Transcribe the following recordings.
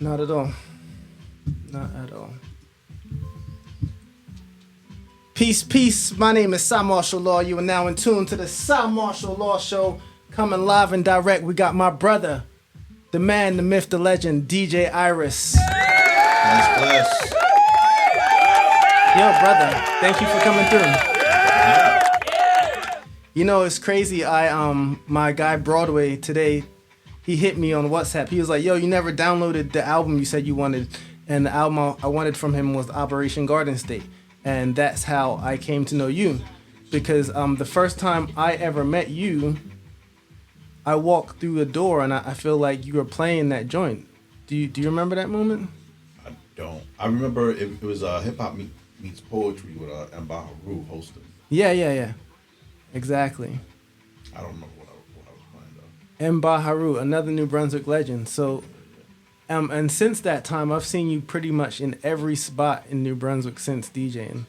Not at all. Not at all. Peace, peace. My name is Cymarshall Law. You are now in tune to the Cymarshall Law Show. Coming live and direct. We got my brother, the man, the myth, the legend, DJ Iris. Bless. Yo, brother. Thank you for coming through. You know, it's crazy. My guy Broadway today, he hit me on WhatsApp. He was like, yo, you never downloaded the album you said you wanted. And the album I wanted from him was Operation Garden State. And that's how I came to know you. Because the first time I ever met you, I walked through a door and I feel like you were playing that joint. Do you remember that moment? I don't. I remember it was Hip Hop Meets Poetry with Mba Haru hosting. Yeah. Exactly. I don't remember what I was playing though. Mba Haru, another New Brunswick legend. So, and since that time, I've seen you pretty much in every spot in New Brunswick since DJing.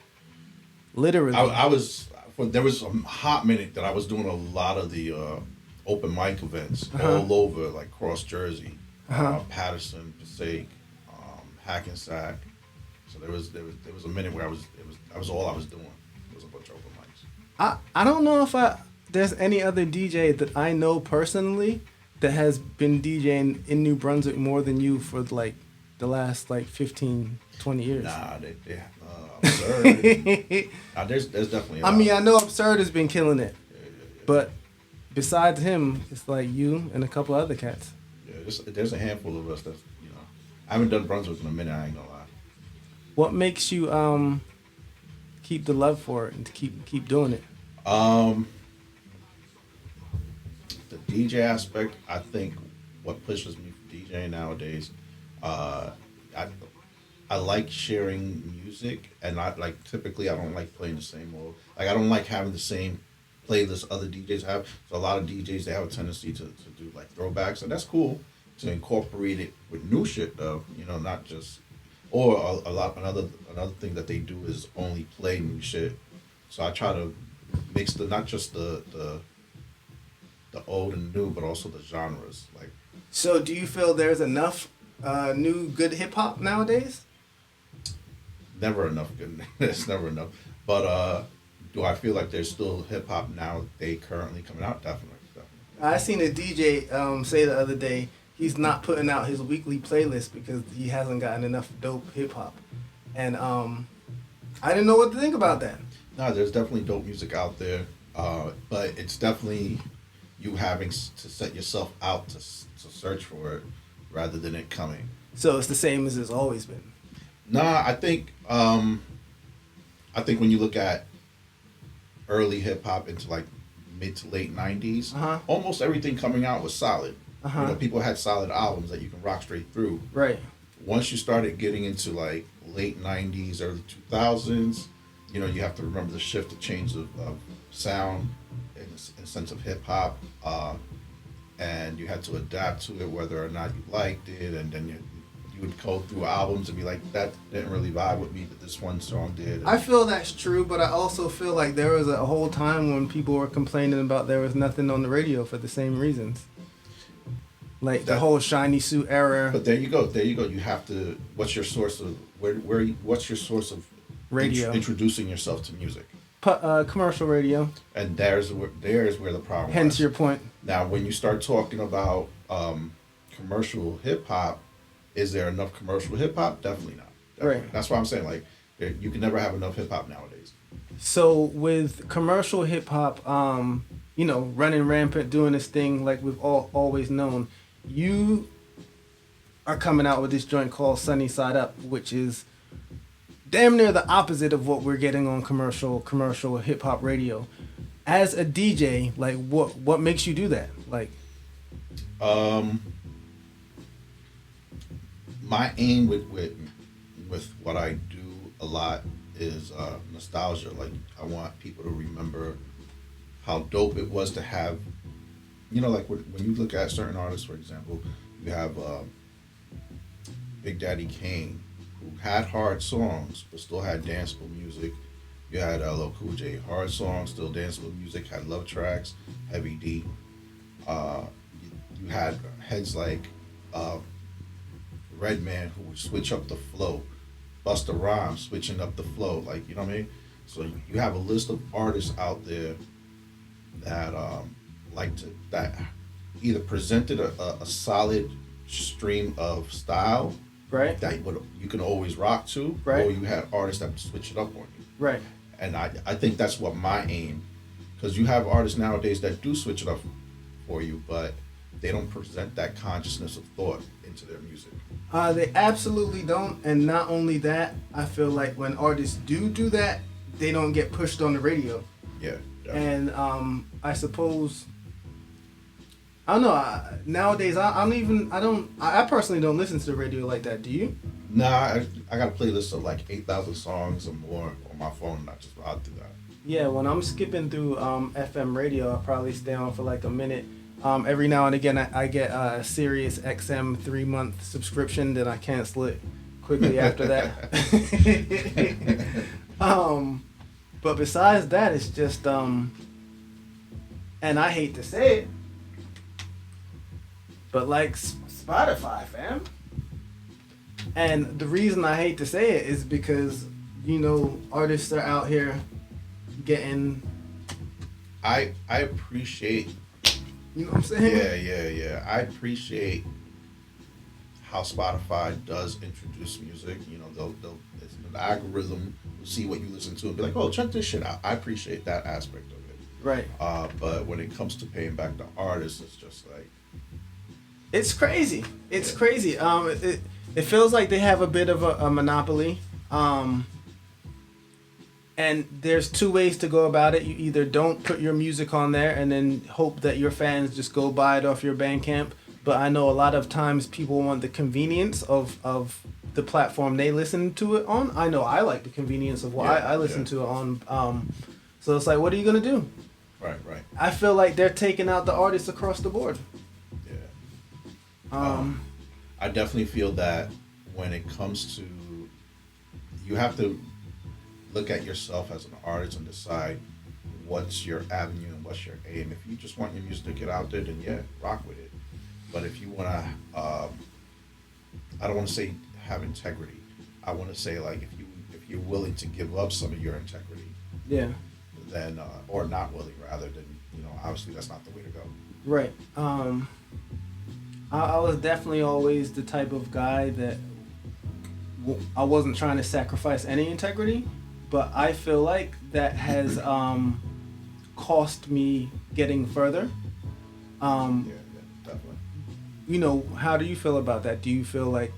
Literally. There was a hot minute that I was doing a lot of the open mic events all over, like cross Jersey, Patterson, Passaic, Hackensack. So there was a minute where that was all I was doing. It was a bunch of open mics. I don't know if there's any other DJ that I know personally that has been DJing in New Brunswick more than you for like the last like 15, 20 years. Nah, Absurd. There's definitely. I mean, I know Absurd has been killing it, but besides him, it's like you and a couple other cats. Yeah, there's a handful of us that's I haven't done Brunswick in a minute. I ain't gonna lie. What makes you keep the love for it and to keep doing it? The DJ aspect, I think, what pushes me for DJing nowadays, I like sharing music, and typically I don't like playing the same old. Like I don't like having the same playlist other DJs have. So a lot of DJs, they have a tendency to do like throwbacks, and that's cool to incorporate it with new shit though. Not just or another thing that they do is only play new shit. So I try to mix not just the old and new, but also the genres. Like, so do you feel there's enough new good hip hop nowadays? Never enough good. It's never enough. But do I feel like there's still hip hop now? They currently coming out, definitely. I seen a DJ say the other day he's not putting out his weekly playlist because he hasn't gotten enough dope hip hop, and I didn't know what to think about that. No, there's definitely dope music out there, but it's definitely you having to set yourself out to search for it rather than it coming. So it's the same as it's always been. Nah, I think when you look at early hip hop into like mid to late 90s, almost everything coming out was solid. People had solid albums that you can rock straight through. Right. Once you started getting into like late 90s, early 2000s, you have to remember the shift, the change of sound in the sense of hip hop, and you had to adapt to it whether or not you liked it, and then you would go through albums and be like, that didn't really vibe with me, but this one song did. I feel that's true, but I also feel like there was a whole time when people were complaining about there was nothing on the radio for the same reasons. Like the whole shiny suit era. But there you go. You have to. What's your source of what's your source of radio? Introducing yourself to music. Commercial radio. And there's where the problem. Hence your point. Now, when you start talking about commercial hip hop, is there enough commercial hip hop? Definitely not. Definitely. Right. That's why I'm saying you can never have enough hip hop nowadays. So with commercial hip hop, running rampant, doing this thing like we've always known, you are coming out with this joint called Sunny Side Up, which is damn near the opposite of what we're getting on commercial hip hop radio. As a DJ, like what makes you do that? Like, my aim with what I do a lot is nostalgia. Like, I want people to remember how dope it was to have, like when you look at certain artists, for example, you have Big Daddy Kane, who had hard songs but still had danceable music. You had LL Cool J, hard songs, still danceable music, had love tracks, Heavy D. You had heads like Redman who would switch up the flow, Busta Rhymes switching up the flow, like you know what I mean. So you have a list of artists out there that that either presented a solid stream of style Right. that you can always rock to, Right. or you had artists that would switch it up on you. Right. And I think that's what my aim, because you have artists nowadays that do switch it up for you, but they don't present that consciousness of thought into their music. They absolutely don't, and not only that, I feel like when artists do that, they don't get pushed on the radio. Yeah. And I suppose I don't know. Nowadays, I personally don't listen to the radio like that. Do you? Nah, I got a playlist of like 8,000 songs or more on my phone, and I just ride through that. Yeah, when I'm skipping through FM radio, I'll probably stay on for like a minute. Every now and again, I get a Sirius XM 3-month subscription, then I cancel it quickly after that. But besides that, it's just, and I hate to say it, but like Spotify, fam. And the reason I hate to say it is because, artists are out here getting... I appreciate... You know what I'm saying? Yeah. I appreciate how Spotify does introduce music. It's an algorithm will see what you listen to and be like, oh, check this shit out. I appreciate that aspect of it. Right. But when it comes to paying back the artist, it's just like... It's crazy. It's crazy. It feels like they have a bit of a monopoly. And there's two ways to go about it. You either don't put your music on there and then hope that your fans just go buy it off your Bandcamp. But I know a lot of times people want the convenience of the platform they listen to it on. I know I like the convenience of what I listen to it on. So it's like, what are you going to do? Right. I feel like they're taking out the artists across the board. Yeah. I definitely feel that when it comes to... You have to look at yourself as an artist and decide what's your avenue and what's your aim. If you just want your music to get out there, then yeah, rock with it. But if you want to, I don't want to say have integrity. I want to say like if you're willing to give up some of your integrity, then or not willing rather, then obviously that's not the way to go. Right. I was definitely always the type of guy that I wasn't trying to sacrifice any integrity. But I feel like that has cost me getting further. Yeah, definitely. How do you feel about that? Do you feel like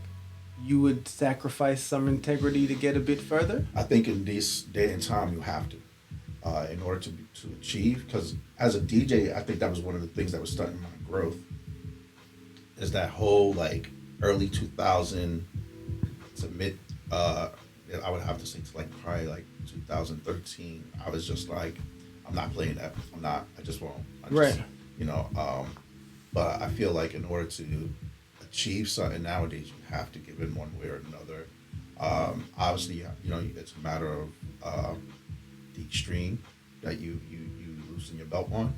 you would sacrifice some integrity to get a bit further? I think in this day and time you have to, in order to achieve. Because as a DJ, I think that was one of the things that was stunting my growth. Is that whole like early 2000 to mid. I would have to say to like probably like 2013. I was just like, I'm not playing that. I just won't. Right. But I feel like in order to achieve something nowadays, you have to give in one way or another. Obviously, it's a matter of the extreme that you loosen your belt on.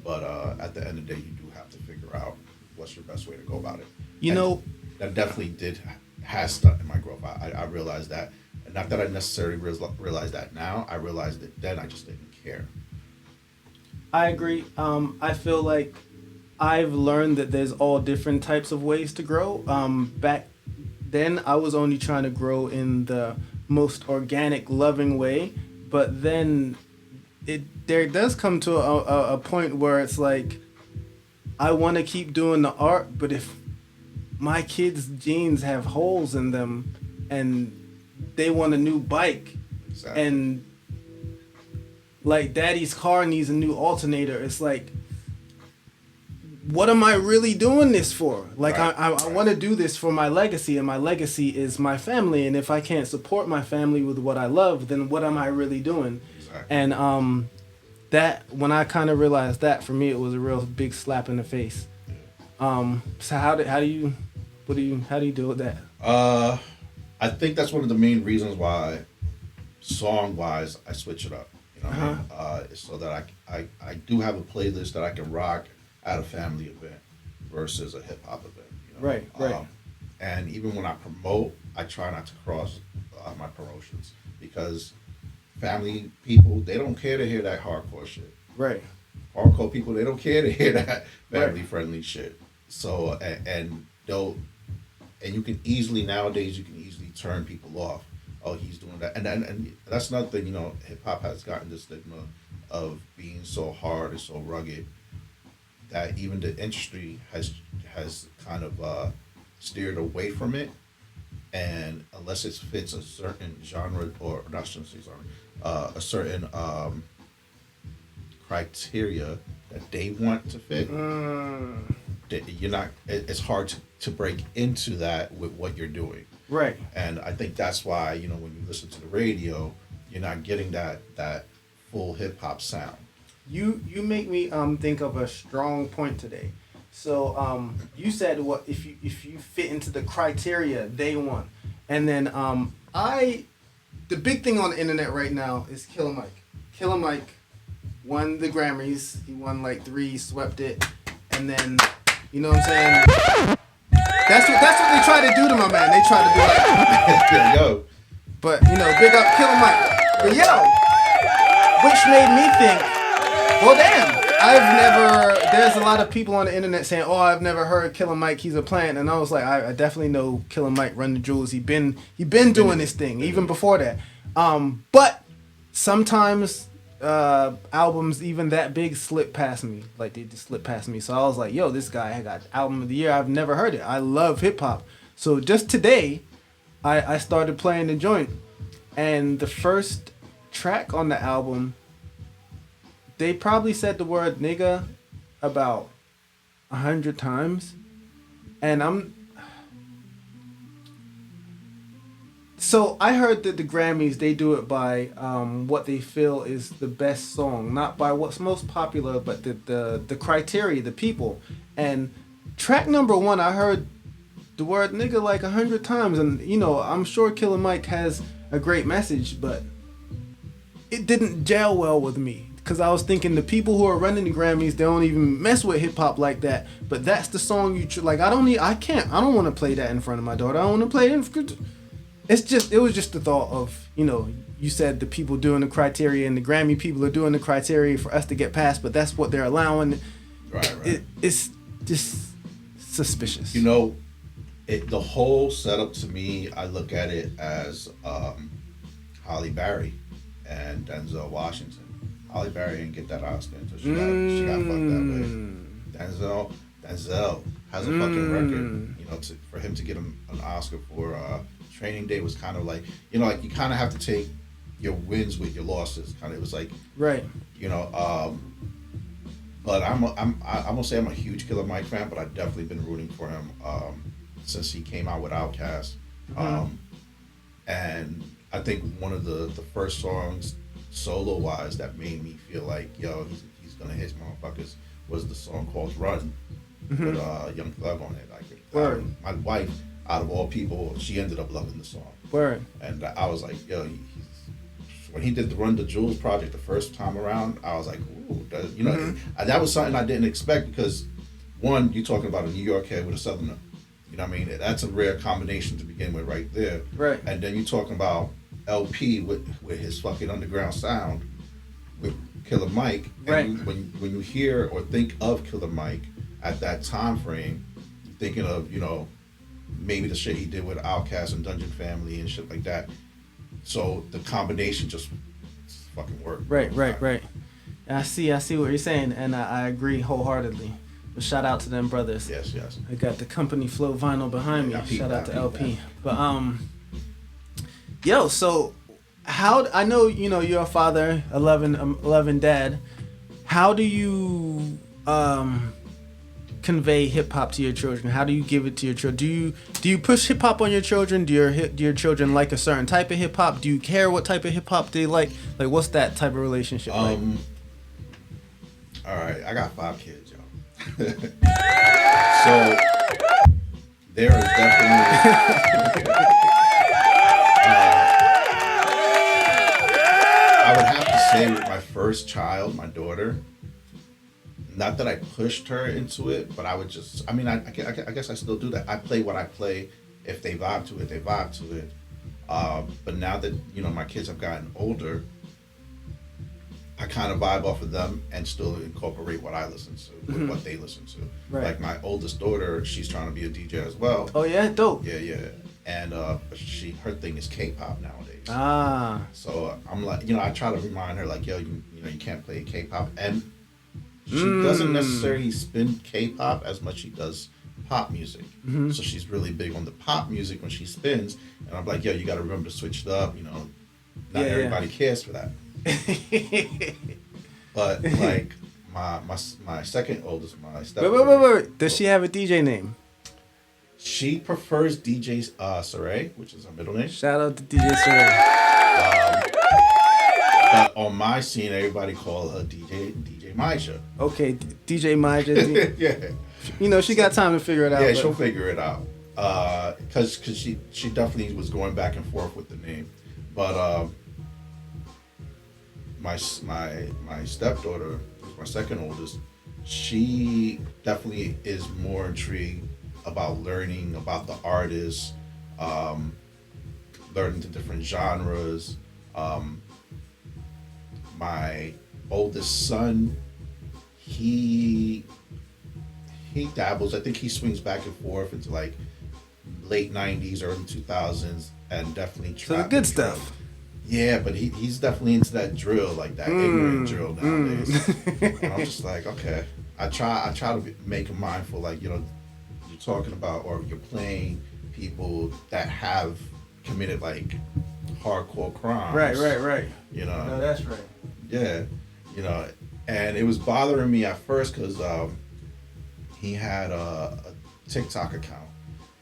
But at the end of the day, you do have to figure out what's your best way to go about it. That definitely has stunted my growth. I realized that. And not that I necessarily realized that now. I realized it then. I just didn't care. I agree. I feel like I've learned that there's all different types of ways to grow. Back then, I was only trying to grow in the most organic, loving way. But then there does come to a point where it's like, I want to keep doing the art, but if my kids' jeans have holes in them and they want a new bike, exactly. And like daddy's car needs a new alternator, it's like, what am I really doing this for? Like, right. I want to do this for my legacy, and my legacy is my family, and if I can't support my family with what I love, then what am I really doing? Exactly. And that, when I kind of realized that, for me it was a real big slap in the face. So how do you deal with that? I think that's one of the main reasons why, song-wise, I switch it up. What I mean? So that I do have a playlist that I can rock at a family event versus a hip hop event. Right. And even when I promote, I try not to cross my promotions because family people, they don't care to hear that hardcore shit. Right. Hardcore people, they don't care to hear that family Right. friendly shit. So and they'll and you can easily nowadays you can easily turn people off. Oh, he's doing that, and that's another thing. You know, hip hop has gotten this stigma of being so hard and so rugged that even the industry has kind of steered away from it. And unless it fits a certain genre or not, I shouldn't say genre, a certain criteria that they want to fit, you're not. It's hard to break into that with what you're doing. Right. And I think that's why when you listen to the radio, you're not getting that full hip hop sound. You make me think of a strong point today. So you said what if you fit into the criteria they want, and then the big thing on the internet right now is Killer Mike. Killer Mike won the Grammys. He won like 3, swept it, and then you know what I'm saying. That's what they try to do to my man. They try to be like, Yo, but big up Killer Mike. But which made me think, well, damn. There's a lot of people on the internet saying, oh, I've never heard Killer Mike, he's a plant. And I was like, I definitely know Killer Mike, Run the Jewels. He been doing this thing, even before that. But sometimes albums even that big slip past me. Like, they just slip past me. So I was like, yo, this guy got album of the year. I've never heard it. I love hip-hop. So just today, I started playing the joint. And the first track on the album, they probably said the word nigga about 100 times. And so I heard that the Grammys, they do it by what they feel is the best song, not by what's most popular, but the criteria, the people. And track number 1, I heard the word nigga like 100 times. And, I'm sure Killer Mike has a great message, but it didn't gel well with me. Because I was thinking the people who are running the Grammys, they don't even mess with hip hop like that. But that's the song like. I don't want to play that in front of my daughter. I don't want to play it. It was just the thought of, you said the people doing the criteria and the Grammy people are doing the criteria for us to get past, but that's what they're allowing. Right. It's just suspicious. The whole setup to me, I look at it as Halle Berry and Denzel Washington. Halle Berry didn't get that Oscar until she got fucked that way. Denzel has a fucking record. For him to get an Oscar for Training Day was kind of like, like you kind of have to take your wins with your losses. Kind of, it was like, right. But I'm gonna say I'm a huge Killer Mike fan, but I've definitely been rooting for him since he came out with Outkast. And I think one of the first songs solo wise that made me feel like, yo, he's gonna hit motherfuckers was the song called Run with Young Thug on it. My wife, out of all people, she ended up loving the song. Word. And I was like, yo, when he did the Run the Jewels project the first time around, I was like, ooh, and that was something I didn't expect because, one, you're talking about a New York head with a Southerner. You know what I mean? That's a rare combination to begin with right there. Right. And then you're talking about LP with his fucking underground sound with Killer Mike. And right. when you hear or think of Killer Mike at that time frame, you're thinking of, maybe the shit he did with Outkast and Dungeon Family and shit like that. So the combination just fucking worked. Right. I see what you're saying, and I agree wholeheartedly. But shout out to them brothers. Yes. I got the Company Flow vinyl behind me. Shout out to LP. But yo, so how I know you're a father, 11 dad. How do you convey hip hop to your children? How do you give it to your children? Do you push hip hop on your children? Do your children like a certain type of hip hop? Do you care what type of hip hop they like? Like, what's that type of relationship like? All right, I got 5 kids, y'all. So there is definitely. I would have to say with my first child, my daughter. Not that I pushed her into it, but I would just, I guess I still do that. I play what I play If they vibe to it, they vibe to it. But now that my kids have gotten older, I kind of vibe off of them and still incorporate what I listen to with what they listen to. Right. Like my oldest daughter, she's trying to be a DJ as well. Oh yeah, dope. Yeah. And her thing is K-pop nowadays. Ah. So I'm like, I try to remind her like, yo, you can't play K-pop, and she doesn't necessarily spin K-pop as much as she does pop music. Mm-hmm. So she's really big on the pop music when she spins, and I'm like, yo, you got to remember to switch it up. Not everybody cares for that. But like my second oldest, my stepdaughter. Wait. Does she have a DJ name? She prefers DJ Saray, which is her middle name. Shout out to DJ Saray. But on my scene, everybody call her DJ Maisha. Okay, DJ Maisha. Yeah. She got time to figure it out. Yeah, she'll figure it out. Cause she definitely was going back and forth with the name, but my stepdaughter, who's my second oldest, she definitely is more intrigued about learning about the artists, learning the different genres. My oldest son, he dabbles. I think he swings back and forth into like late 90s, early 2000s, and definitely trap. So the good stuff. Yeah, but he's definitely into that drill, like that ignorant drill nowadays. And I'm just like, okay. I try to make him mindful, like, you're talking about, or you're playing people that have committed like hardcore crimes. Right. No, that's right. Yeah, and it was bothering me at first because he had a TikTok account,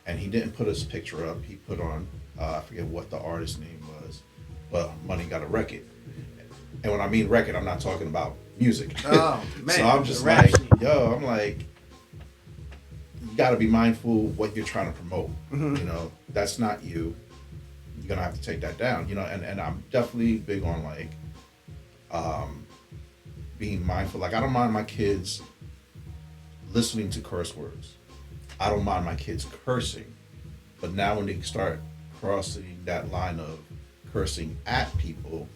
and he didn't put his picture up. He put on, I forget what the artist name was, but Money Got a Record. And when I mean record, I'm not talking about music. Oh, man. So I'm just like, you got to be mindful what you're trying to promote. Mm-hmm. That's not you. You're going to have to take that down, and I'm definitely big on like being mindful. Like, I don't mind my kids listening to curse words. I don't mind my kids cursing. But now when they start crossing that line of cursing at people,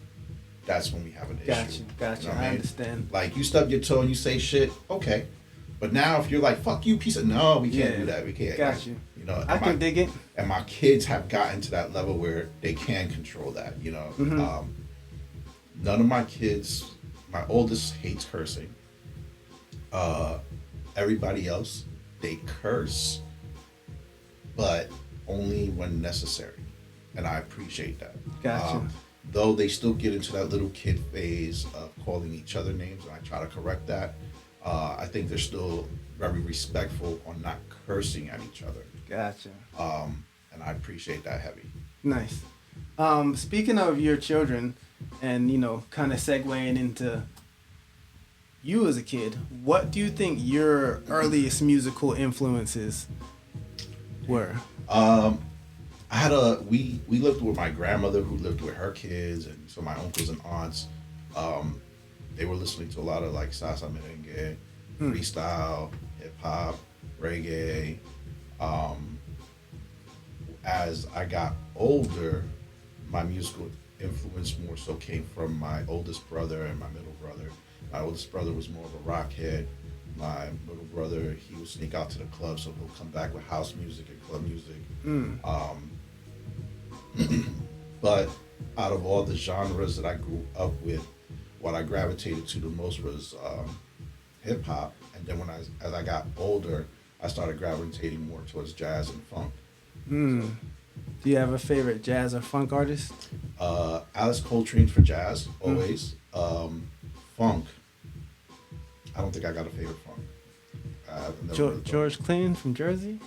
that's when we have an issue. Gotcha. I understand. Like, you stub your toe and you say shit, okay. But now if you're like, fuck you, piece of... No, we can't do that. We can't. Got you. I can dig it. And my kids have gotten to that level where they can control that, Mm-hmm. None of my kids... My oldest hates cursing. Everybody else, they curse, but only when necessary. And I appreciate that. Gotcha. Though they still get into that little kid phase of calling each other names, and I try to correct that. I think they're still very respectful on not cursing at each other. Gotcha. And I appreciate that heavy. Nice. Speaking of your children, and kind of segueing into you as a kid, what do you think your earliest musical influences were? We lived with my grandmother, who lived with her kids, and so my uncles and aunts, they were listening to a lot of like salsa, merengue, freestyle, hip hop, reggae. As I got older, my musical influence more so came from my oldest brother and my middle brother. My oldest brother was more of a rock head. My middle brother, he would sneak out to the club, so he'll come back with house music and club music. But out of all the genres that I grew up with, what I gravitated to the most was hip hop. And then as I got older, I started gravitating more towards jazz and funk. Do you have a favorite jazz or funk artist? Alice Coltrane for jazz, always. Funk, I don't think I got a favorite funk. George Clinton from Jersey?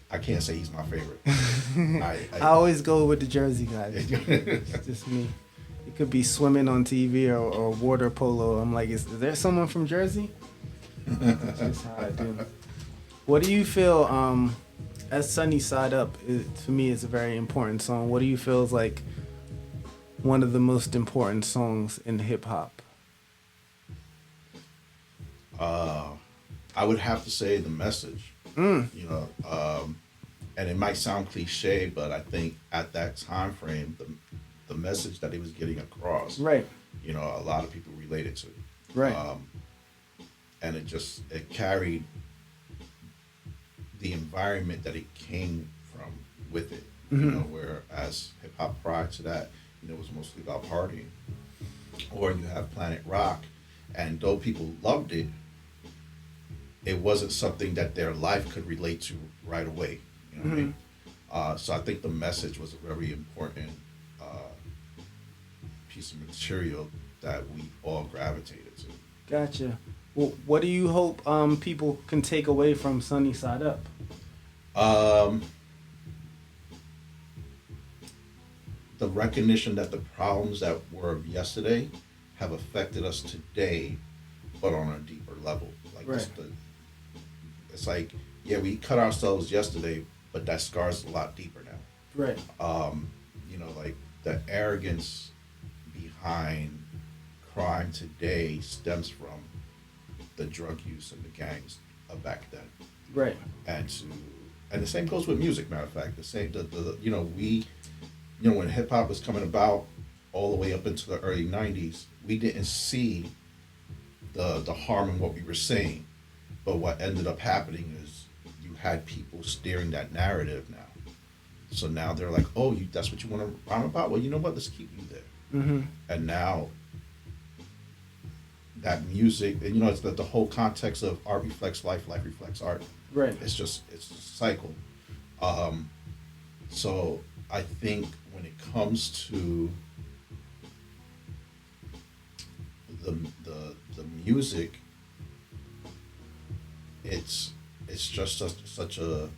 I can't say he's my favorite. I always go with the Jersey guys. It's just me. It could be swimming on TV or water polo. I'm like, is there someone from Jersey? That's just how I do. What do you feel, as Sunny Side Up, to me, is a very important song. What do you feel is like one of the most important songs in hip hop? I would have to say The Message. and it might sound cliche, but I think at that time frame, the message that he was getting across, Right. you know, a lot of people related to. Right. And it carried the environment that it came from with it. You know, whereas hip hop prior to that, you know, was mostly about partying. Or you have Planet Rock, and though people loved it, it wasn't something that their life could relate to right away. You know what I mean? So I think the message was a very important piece of material that we all gravitated to. Gotcha. Well, what do you hope people can take away from Sunny Side Up? The recognition that the problems that were of yesterday have affected us today, but on a deeper level. Like Right. it's like, yeah, we cut ourselves yesterday, but that scar's a lot deeper now. Right. You know, like the arrogance behind crime today stems from the drug use and the gangs of back then. Right. And the same goes with music. Matter of fact, the same. You know, when hip hop was coming about all the way up into the early '90s, we didn't see the harm in what we were saying, but what ended up happening is you had people steering that narrative now. So now they're like, oh, that's what you want to rhyme about? Well, you know what? Let's keep you there. And now that music, and you know, it's the whole context of art reflects life, life reflects art. Right. It's a cycle. So I think when it comes to the music, it's just such a,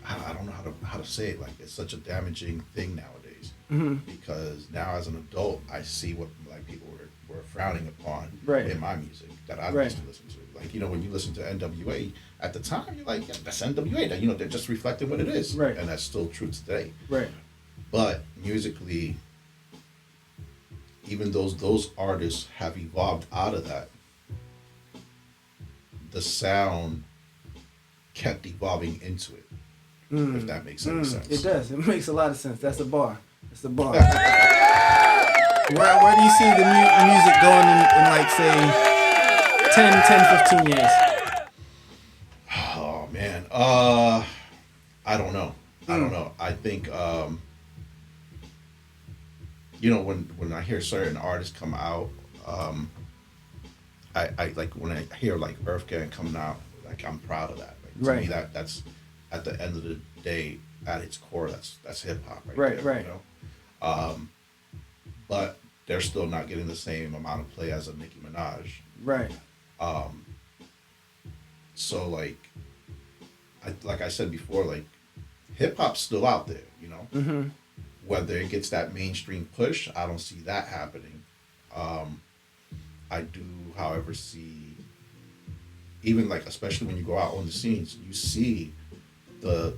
I don't know how to say it, like it's such a damaging thing nowadays. Because now as an adult I see what like people were frowning upon in my music that I used to listen to. Like, you know, when you listen to NWA at the time, you're like, yeah, that's NWA. That, you know, they're just reflecting what it is. Right. And that's still true today. Right. But musically, even those artists have evolved out of that, the sound kept evolving into it. If that makes any sense. It does. It makes a lot of sense. That's a bar. That's a bar. Where do you see the music going in like, say, 10, 15 years? Oh, man. I don't know. I think, you know, when I hear certain artists come out, I like when I hear like Earth Gang coming out, like I'm proud of that. Like, to me, that's at the end of the day, at its core, that's hip hop, right? Right. You know, but they're still not getting the same amount of play as a Nicki Minaj. Right. So like I said before, like hip hop's still out there, you know. Whether it gets that mainstream push, I don't see that happening. I do, however, see, even like, especially when you go out on the scenes, you see the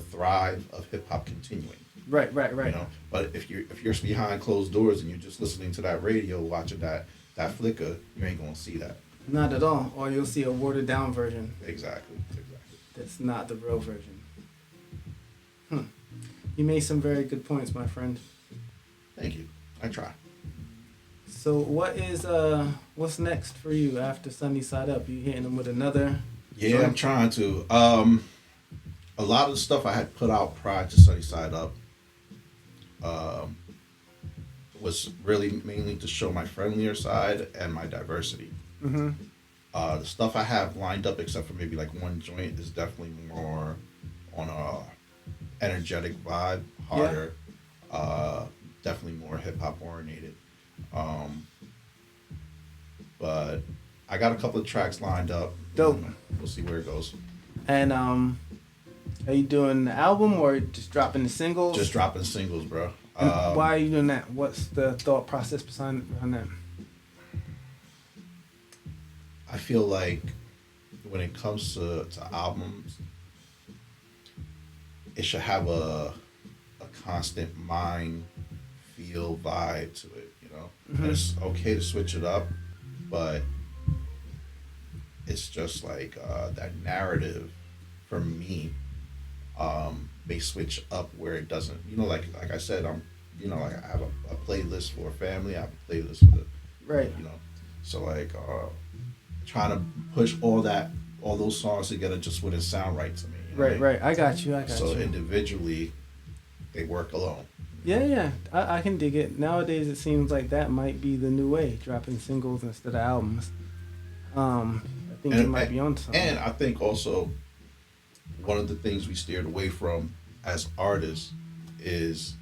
thrive of hip hop continuing. Right. You know, but if you're behind closed doors and you're just listening to that radio, watching that flicker, you ain't gonna see that. Not at all. Or you'll see a watered down version. Exactly. That's not the real version. You made some very good points, my friend. Thank you. I try. So what's next for you after Sunny Side Up? You hitting them with another? Yeah, I'm trying to. A lot of the stuff I had put out prior to Sunny Side Up was really mainly to show my friendlier side and my diversity. The stuff I have lined up, except for maybe like one joint, is definitely more on a energetic vibe, harder, definitely more hip hop oriented. But I got a couple of tracks lined up. Dope. We'll see where it goes. And are you doing the album or just dropping the singles? Just dropping singles, bro. Why are you doing that? What's the thought process behind that? I feel like when it comes to albums, it should have a constant mind, feel, vibe to it, you know? And it's okay to switch it up, but it's just like that narrative for me, may switch up where it doesn't. Like I said, like I have a playlist for family. I have a playlist for the, Right. So like trying to push all those songs together just wouldn't sound right to me. Right. I got you. So individually, they work alone. Yeah. I can dig it. Nowadays, it seems like that might be the new way, dropping singles instead of albums. I think you might be on something. And I think also one of the things we steered away from as artists is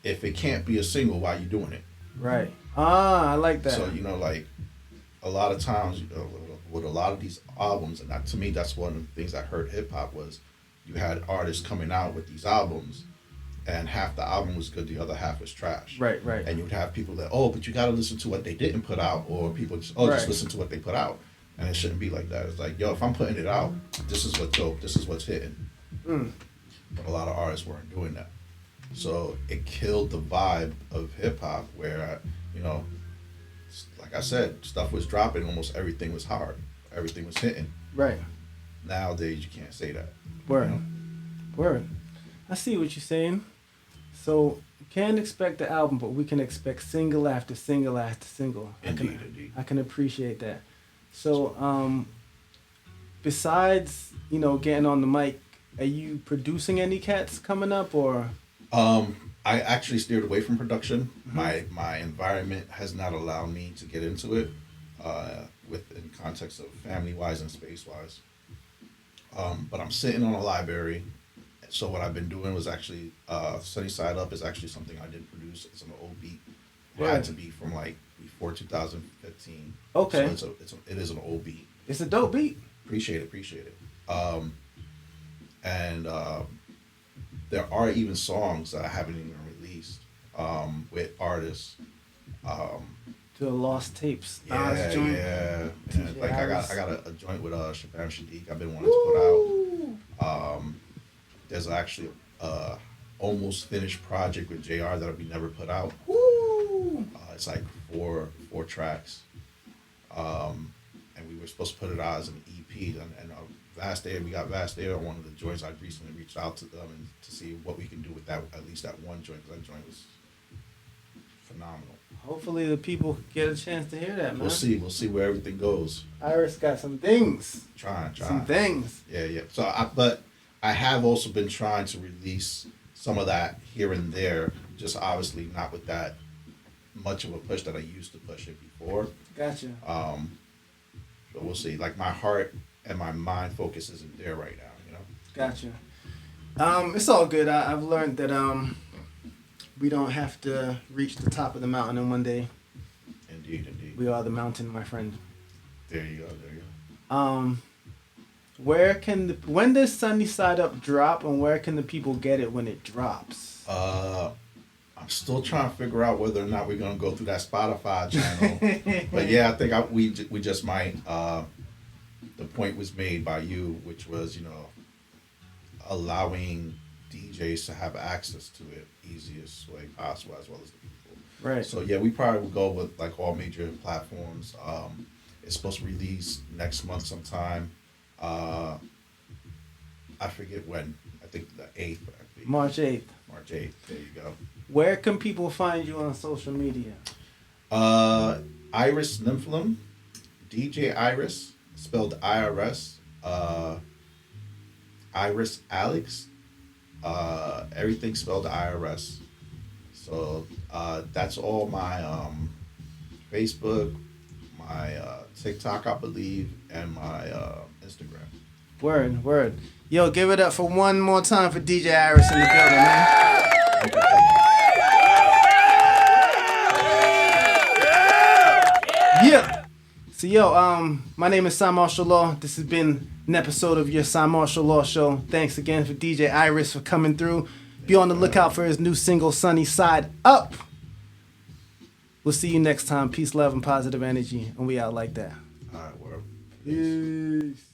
if it can't be a single, why are you doing it? Right. I like that. So, like a lot of times, with a lot of these albums, and to me, that's one of the things that hurt hip hop was you had artists coming out with these albums and half the album was good, the other half was trash. Right. And you would have people that, but you got to listen to what they didn't put out, or people just, just listen to what they put out. And it shouldn't be like that. It's like, if I'm putting it out, this is what's dope, this is what's hitting. But a lot of artists weren't doing that. So it killed the vibe of hip hop where, like I said, stuff was dropping, almost everything was hard. Everything was hitting. Right. Nowadays, you can't say that. Word. I see what you're saying. So, can't expect the album, but we can expect single after single after single. Indeed. I can appreciate that. So, besides, getting on the mic, are you producing any cats coming up, or? I actually steered away from production. Mm-hmm. My environment has not allowed me to get into it, in context of family-wise and space-wise. But I'm sitting on a library. So what I've been doing was actually, Sunny Side Up is actually something I did produce. It's an old beat. It had to be from like before 2015. Okay. So it is an old beat. It's a dope beat. Appreciate it. And there are even songs that I haven't even released with artists. To the Lost Tapes. Yeah. And like I got a joint with Shabam Shadiq I've been wanting to put out. There's actually almost finished project with JR that'll be never put out. It's like four tracks. And we were supposed to put it out as an EP. And Vast Air, we got Vast Air on one of the joints. I recently reached out to them and to see what we can do with that, at least that one joint, because that joint was phenomenal. Hopefully the people get a chance to hear that, man. We'll see where everything goes. Iris got some things. Trying. Some things. Yeah. So I have also been trying to release some of that here and there, just obviously not with that much of a push that I used to push it before. Gotcha. But we'll see. Like my heart and my mind focus isn't there right now, Gotcha. It's all good. I've learned that we don't have to reach the top of the mountain in one day. Indeed. We are the mountain, my friend. There you go. When does Sunny Side Up drop, and where can the people get it when it drops? I'm still trying to figure out whether or not we're gonna go through that Spotify channel. But yeah, I think we just might. The point was made by you, which was allowing DJs to have access to it easiest way possible, as well as the people. Right. So yeah, we probably will go with like all major platforms. It's supposed to release next month sometime. I forget when. I think the 8th. March 8th. March 8th. There you go. Where can people find you on social media? Iris Nymphlum, DJ Iris, spelled IRS. Iris Alex. Everything spelled IRS. So that's all my Facebook, my TikTok, I believe, and my Instagram. Word. Yo, give it up for one more time for DJ Iris in the building, man. Thank you. Yeah. So yo, my name is Cymarshall Law. This has been an episode of your Cymarshall Law Show. Thanks again for DJ Iris for coming through. Be on the lookout for his new single, Sunny Side Up. We'll see you next time. Peace, love, and positive energy. And we out like that. All right, word. Peace.